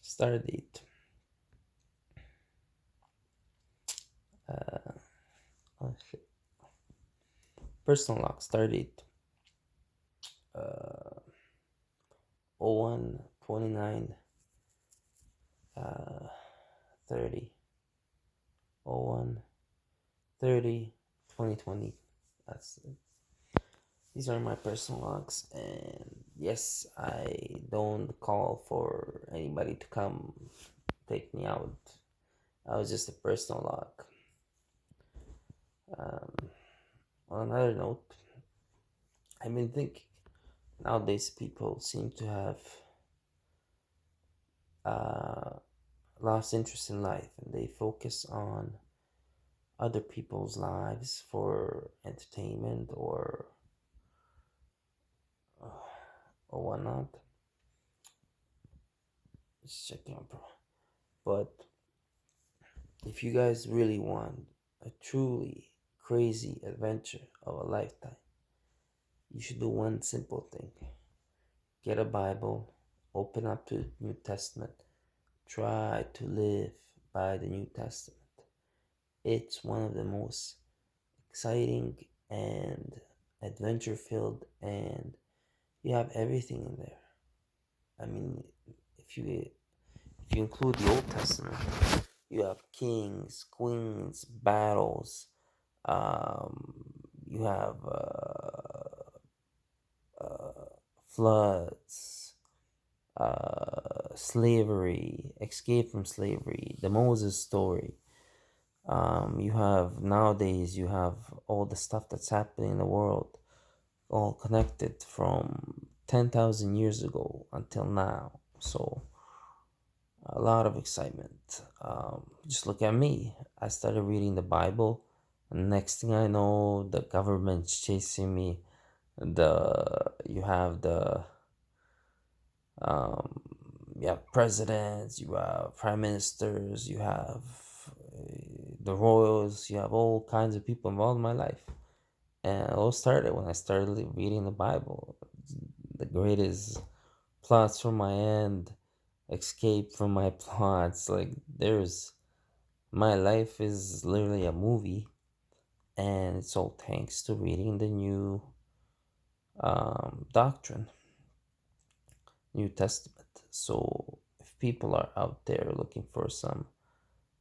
Start date. Oh shit. Personal lock. Start date. Uh, 01 29 uh, 30. 01 30 2020. That's it. These are my personal logs, and yes, I don't call for anybody to come take me out. I was just a personal log. Um, on another note, I've been thinking nowadays people seem to have uh, lost interest in life, and they focus on other people's lives for entertainment or whatnot. Just checking out, bro. But if you guys really want a truly crazy adventure of a lifetime, you should do one simple thing: get a Bible, open up to the New Testament, try to live by the New Testament. It's one of the most exciting and adventure filled, and you have everything in there. I mean, if you include the Old Testament, you have kings, queens, battles. You have floods, slavery, escape from slavery, the Moses story. You have nowadays you have all the stuff that's happening in the world, all connected from 10,000 years ago until now. So a lot of excitement. Just look at me. I started reading the Bible, and next thing I know, the government's chasing me. You have um, you have presidents, you have prime ministers, you have the royals, you have all kinds of people involved in my life. And it all started when I started reading the Bible. The greatest plots from my end, escape from my plots. Like, there's my life is literally a movie, and it's all thanks to reading the new doctrine, New Testament. So if people are out there looking for some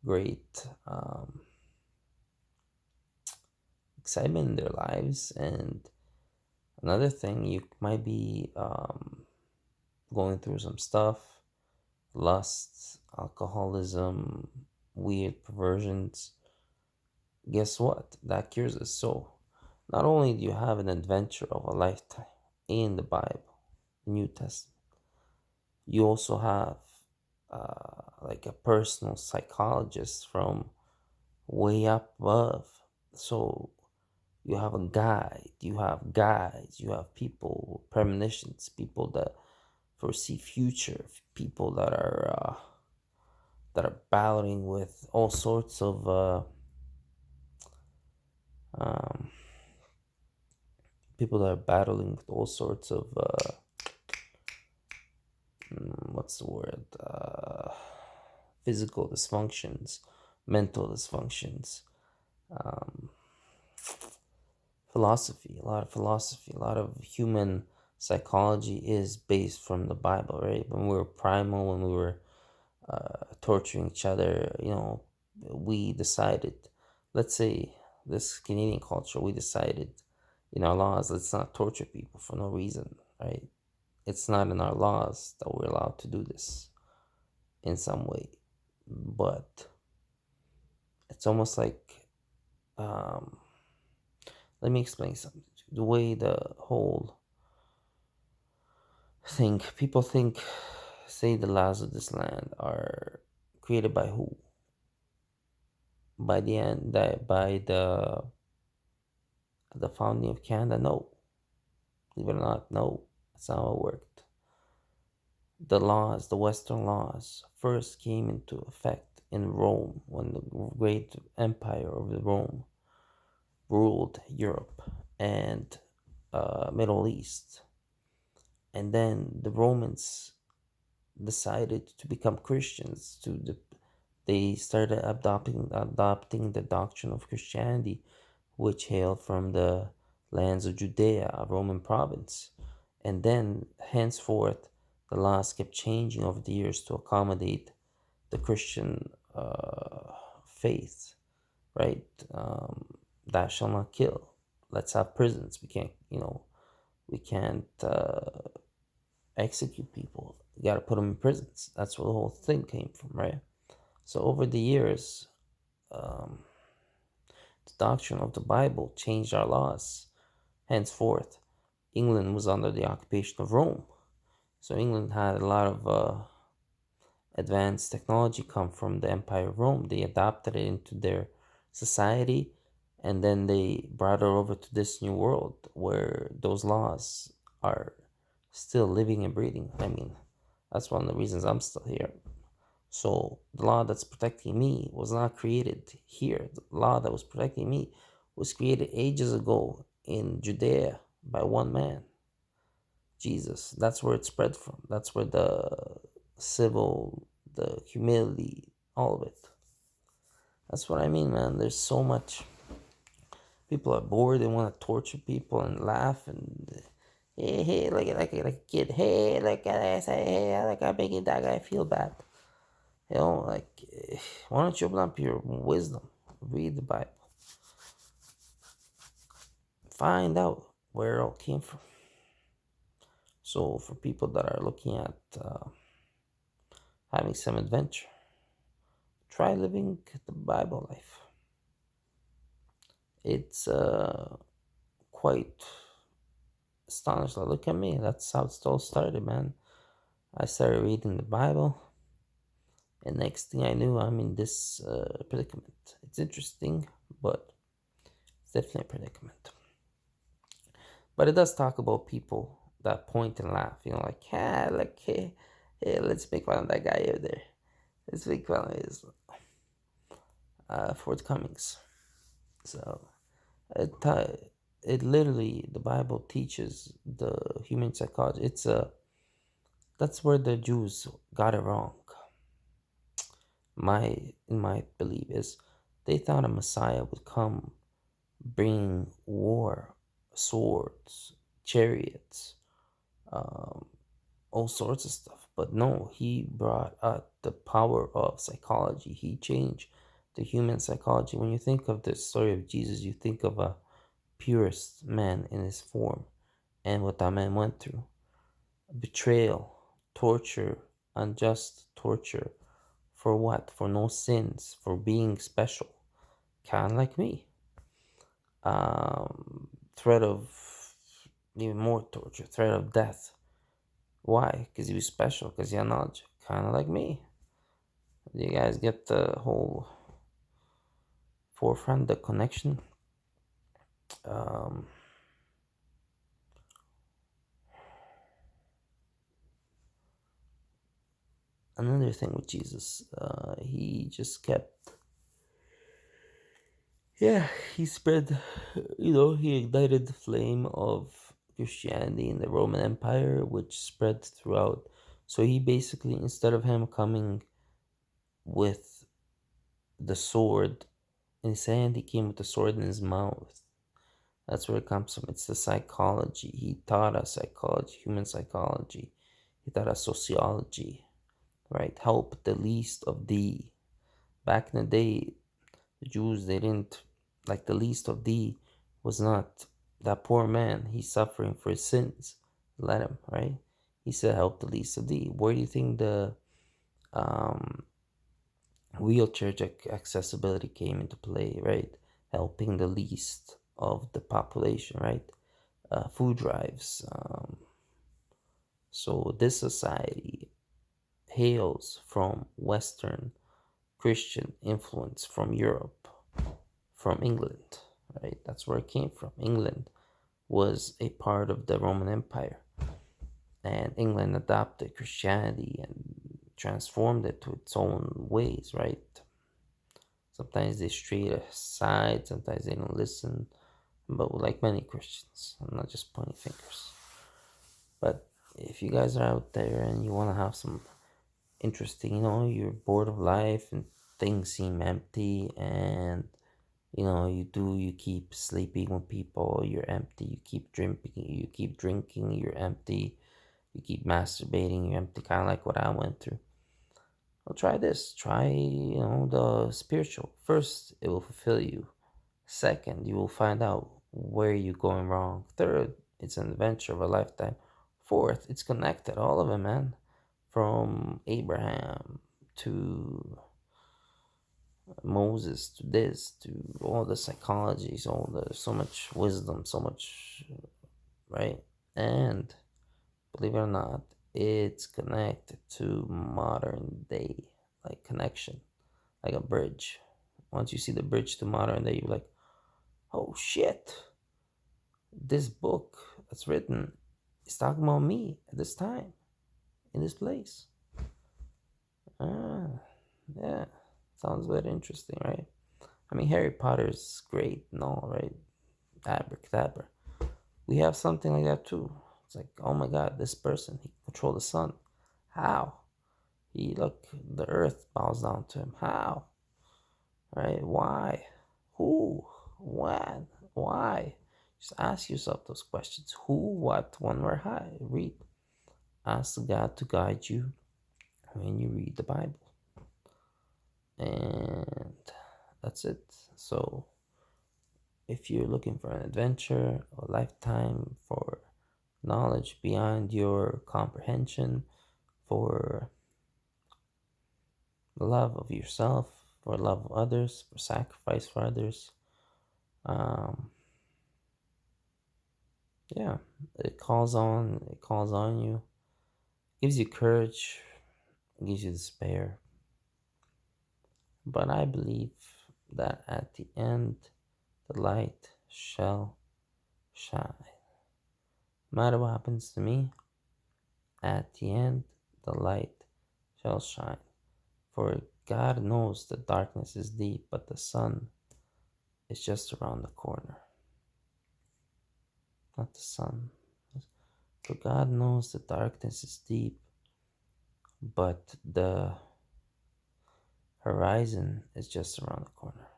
great excitement in their lives, and another thing, you might be going through some stuff, lust, alcoholism, weird perversions. Guess what? That cures us. So not only do you have an adventure of a lifetime in the Bible, the New Testament, you also have like a personal psychologist from way up above. So you have a guide, you have guides, you have people, premonitions, people that foresee future, people that are battling with all sorts of um, people that are battling with all sorts of what's the word? Physical dysfunctions, mental dysfunctions, philosophy. A lot of philosophy, a lot of human psychology is based from the Bible, right? When we were primal, when we were torturing each other, we decided, let's say this Canadian culture, we decided in our laws, let's not torture people for no reason, right? It's not in our laws that we're allowed to do this in some way, but it's almost like, um, let me explain something. The way the whole think, people think, say the laws of this land are created by who? By the end, by the founding of Canada? No, believe it or not, no, that's not how it worked. The laws, the Western laws, first came into effect in Rome when the great empire of the Rome ruled Europe and Middle East, and then the Romans decided to become Christians. They started adopting the doctrine of Christianity, which hailed from the lands of Judea, a Roman province. And then, henceforth, the laws kept changing over the years to accommodate the Christian faith, right? Thou shalt not kill. Let's have prisons. We can't execute people. You got to put them in prisons. That's where the whole thing came from, right? So over the years, the doctrine of the Bible changed our laws. Henceforth, England was under the occupation of Rome. So England had a lot of advanced technology come from the Empire of Rome. They adopted it into their society, and then they brought it over to this new world where those laws are still living and breathing. I mean, that's one of the reasons I'm still here. So the law that's protecting me was not created here. The law that was protecting me was created ages ago in Judea by one man, Jesus. That's where it spread from. That's where the civil, the humility, all of it. That's what I mean, man. There's so much. People are bored. They want to torture people and laugh and hey, like a kid. Hey, look at I say, hey, like I'm making that guy feel bad. Like, why don't you open up your wisdom? Read the Bible. Find out where it all came from. So, for people that are looking at having some adventure, try living the Bible life. It's quite astonishing. Look at me. That's how it all started, man. I started reading the Bible, and next thing I knew, I'm in this predicament. It's interesting, but it's definitely a predicament. But it does talk about people that point and laugh, like, hey, let's make fun of that guy over there. Let's make fun of his forthcomings. So, it literally, the Bible teaches the human psychology. That's where the Jews got it wrong. In my belief is they thought a Messiah would come bringing war, swords, chariots, all sorts of stuff. But no, he brought out the power of psychology. He changed the human psychology. When you think of the story of Jesus, you think of a purest man in his form and what that man went through. Betrayal, torture, unjust torture. For what? For no sins, for being special. Kind of like me. Threat of even more torture, threat of death. Why? Because he was special, because he had knowledge. Kind of like me. You guys get the whole forefront, the connection. Another thing with Jesus, he just kept, he spread, he ignited the flame of Christianity in the Roman Empire, which spread throughout. So he basically, instead of him coming with the sword in his hand, he came with the sword in his mouth. That's where it comes from. It's the psychology. He taught us psychology, human psychology. He taught us sociology, right? Help the least of thee. Back in the day, the Jews, they didn't, like, the least of thee was not that poor man. He's suffering for his sins. Let him, right? He said, help the least of thee. Where do you think the wheelchair accessibility came into play, right? Helping the least of the population, right? Food drives. So this society hails from Western Christian influence from Europe, from England, right? That's where it came from. England was a part of the Roman Empire, and England adopted Christianity and transformed it to its own ways, right? Sometimes they stray aside, sometimes they don't listen, but like many Christians, I'm not just pointing fingers. But if you guys are out there and you want to have some interesting. You're bored of life and things seem empty, and you keep sleeping with people, you're empty. You keep drinking, you're empty. You keep masturbating, you're empty. Kind of like what I went through. Well, try this. Try, the spiritual. First, it will fulfill you. Second, you will find out where you're going wrong. Third, it's an adventure of a lifetime. Fourth, it's connected. All of it, man. From Abraham to Moses to this to all the psychologies, all the so much wisdom, so much, right? And believe it or not, it's connected to modern day, like connection, like a bridge. Once you see the bridge to modern day, you're like, oh shit, this book that's written is talking about me at this time, in this place. Ah, yeah, sounds very interesting, right? I mean, Harry Potter's great and all, right? Abracadabra. We have something like that too. It's like, oh my god, this person, he controlled the sun. How? The earth bows down to him. How? Right? Why? Who? When? Why? Just ask yourself those questions. Who, what, when, where, how. Read. Ask God to guide you when you read the Bible. And that's it. So, if you're looking for an adventure, a lifetime, for knowledge beyond your comprehension, for love of yourself, for love of others, for sacrifice for others, um, yeah, it calls on you, gives you courage, gives you despair. But I believe that at the end, the light shall shine. No matter what happens to me, at the end, the light shall shine. For God knows the darkness is deep, but the sun is just around the corner. Not the sun. For God knows the darkness is deep, but the horizon is just around the corner.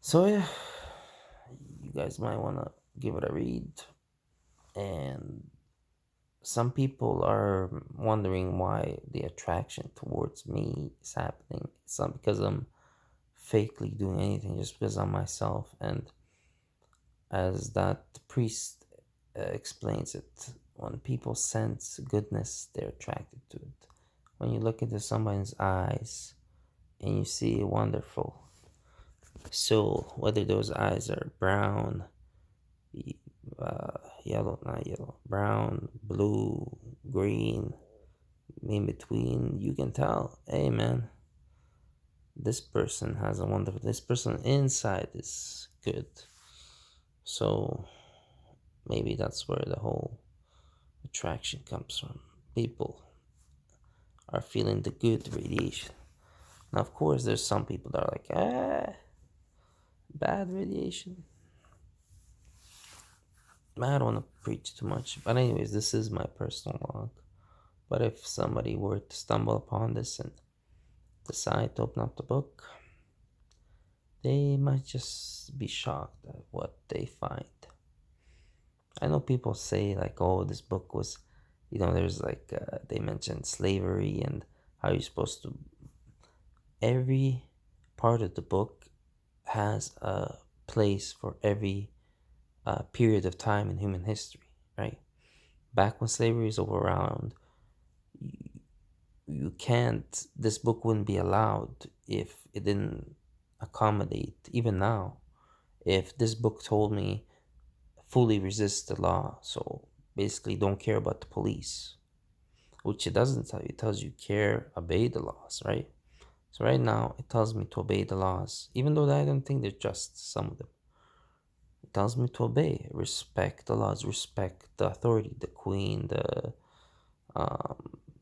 So, yeah, you guys might want to give it a read. And some people are wondering why the attraction towards me is happening. It's not because I'm fakely doing anything, just because I'm myself. And as that priest explains it, when people sense goodness, they're attracted to it. When you look into someone's eyes and you see a wonderful soul, whether those eyes are brown, yellow, not yellow, brown, blue, green, in between, you can tell, hey man, this person inside is good. So maybe that's where the whole attraction comes from. People are feeling the good radiation. Now, of course, there's some people that are like, bad radiation. I don't want to preach too much. But, anyways, this is my personal log. But if somebody were to stumble upon this and decide to open up the book, they might just be shocked at what they find. I know people say, like, oh, this book was, there's like, they mentioned slavery and how you're supposed to. Every part of the book has a place for every period of time in human history, right? Back when slavery was around, you can't, this book wouldn't be allowed if it didn't accommodate, even now, if this book told me fully resist the law, so basically don't care about the police, which it doesn't tell you, it tells you care, obey the laws, right? So right now it tells me to obey the laws, even though I don't think they're just, some of them. It tells me to obey, respect the laws, respect the authority, the queen, the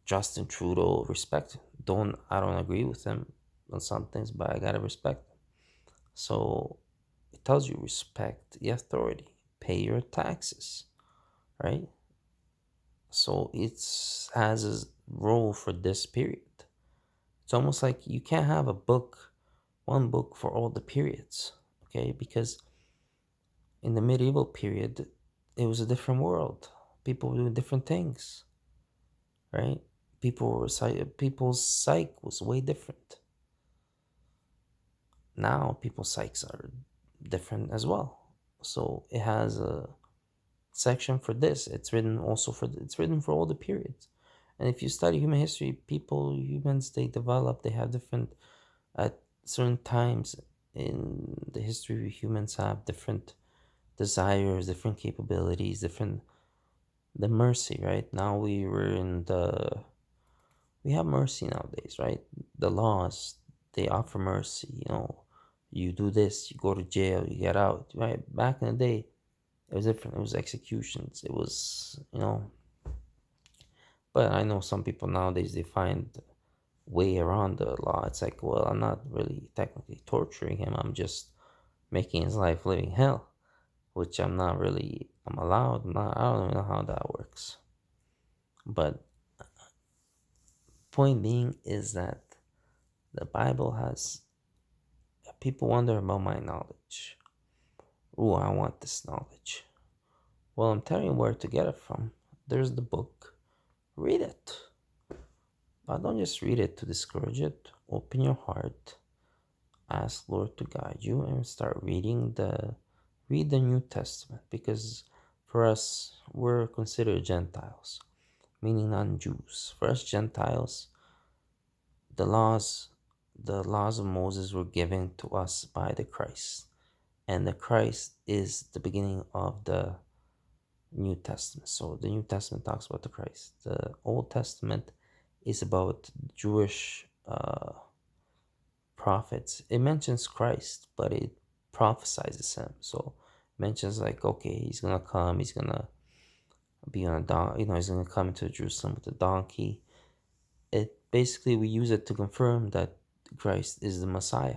Justin Trudeau, respect. I don't agree with them on some things, but I gotta respect them. So it tells you respect the authority, pay your taxes, right? So it's has a role for this period. It's almost like you can't have a book, one book for all the periods, okay? Because in the medieval period, it was a different world. People were doing different things, right? People's psyche was way different. Now people's psyches are different as well. So it has a section for this. It's written for all the periods. And if you study human history, humans, they develop, they have different, at certain times in the history, humans have different desires, different capabilities, different, the mercy, right? Now we have mercy nowadays, right? The laws, they offer mercy, you do this, you go to jail, you get out, right? Back in the day, it was different. It was executions. It was, but I know some people nowadays, they find way around the law. It's like, well, I'm not really technically torturing him. I'm just making his life living hell, which I'm allowed. I don't even know how that works. But point being is that the Bible has, people wonder about my knowledge. Ooh, I want this knowledge. Well, I'm telling you where to get it from. There's the book. Read it. But don't just read it to discourage it. Open your heart. Ask Lord to guide you and start read the New Testament, because for us, we're considered Gentiles, meaning non-Jews. For us Gentiles, the laws the laws of Moses were given to us by the Christ. And the Christ is the beginning of the New Testament. So the New Testament talks about the Christ. The Old Testament is about Jewish prophets. It mentions Christ, but it prophesizes him. So it mentions like, okay, he's gonna come. He's gonna be on a donkey. He's gonna come into Jerusalem with a donkey. It basically, we use it to confirm that Christ is the Messiah.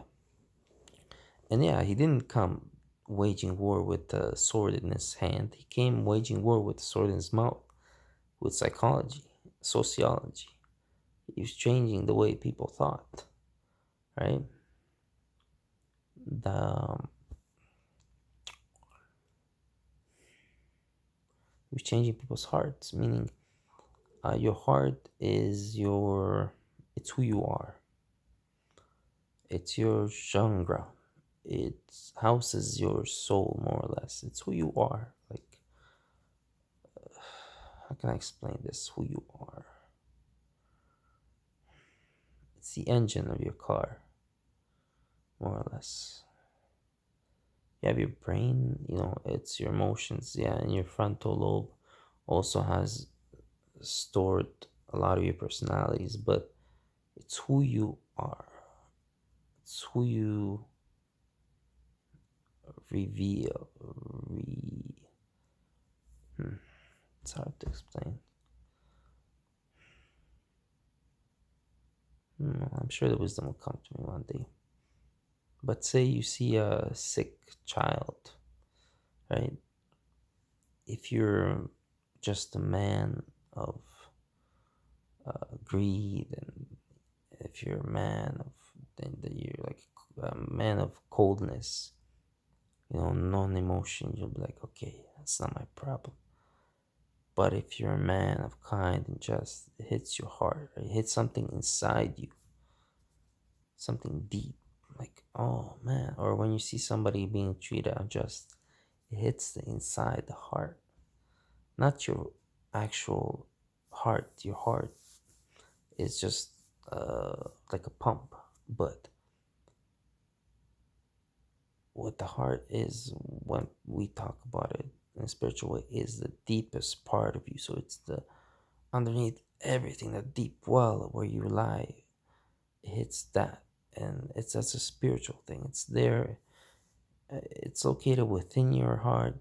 And yeah, he didn't come waging war with a sword in his hand. He came waging war with a sword in his mouth, with psychology, sociology. He was changing the way people thought, right? The He was changing people's hearts, meaning your heart is it's who you are. It's your genre. It houses your soul, more or less. It's who you are. Like, how can I explain this? Who you are. It's the engine of your car, more or less. You have your brain, it's your emotions, yeah, and your frontal lobe also has stored a lot of your personalities, but it's who you are. It's who you reveal. It's hard to explain. I'm sure the wisdom will come to me one day. But say you see a sick child, right? If you're just a man of greed, and if you're a man of, then you're like a man of coldness, non-emotion, you'll be like, okay, that's not my problem. But if you're a man of kind and just, it hits your heart, right? It hits something inside you, something deep, like, oh man. Or when you see somebody being treated unjust, it hits the inside, the heart, not your actual heart. Your heart is just like a pump, but what the heart is, when we talk about it in a spiritual way, is the deepest part of you. So it's the underneath everything, that deep well where you lie, it hits that. And that's a spiritual thing. It's there. It's located within your heart.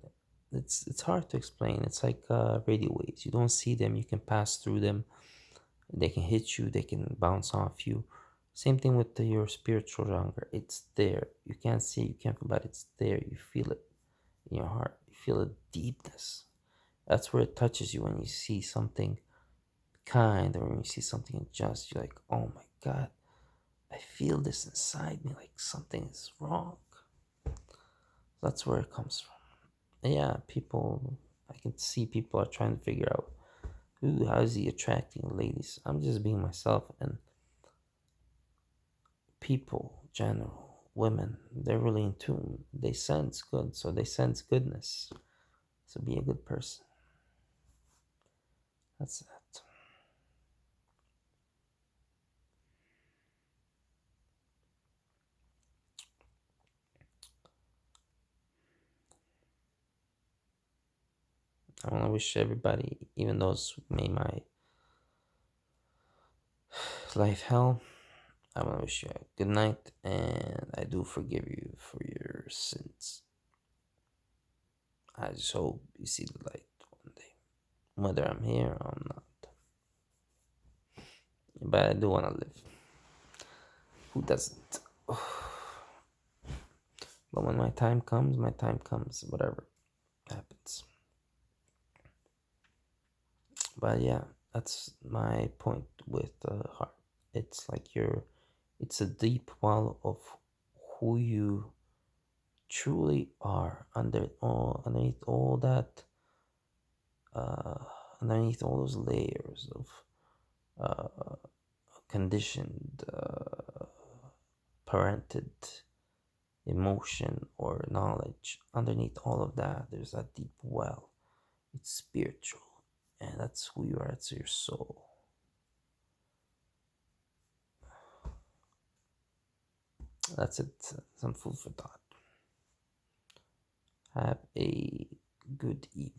It's hard to explain. It's like radio waves. You don't see them, you can pass through them. They can hit you, they can bounce off you. Same thing with your spiritual hunger. It's there. You can't see it, you can't feel it, but it's there. You feel it in your heart. You feel a deepness. That's where it touches you when you see something kind or when you see something just. You're like, oh my God, I feel this inside me, like something is wrong. That's where it comes from. Yeah, people, I can see people are trying to figure out, ooh, how is he attracting ladies? I'm just being myself, and people, general, women, they're really in tune. They sense good, so they sense goodness. So be a good person. That's it. I want to wish everybody, even those who made my life hell, I want to wish you a good night, and I do forgive you for your sins. I just hope you see the light one day, whether I'm here or I'm not. But I do want to live. Who doesn't? But when my time comes, whatever happens. But yeah, that's my point with the heart. It's like it's a deep well of who you truly are underneath all that, uh, underneath all those layers of conditioned, parented emotion or knowledge. Underneath all of that, there's that deep well. It's spiritual, and that's who you are. It's your soul. That's it. Some food for thought. Have a good evening.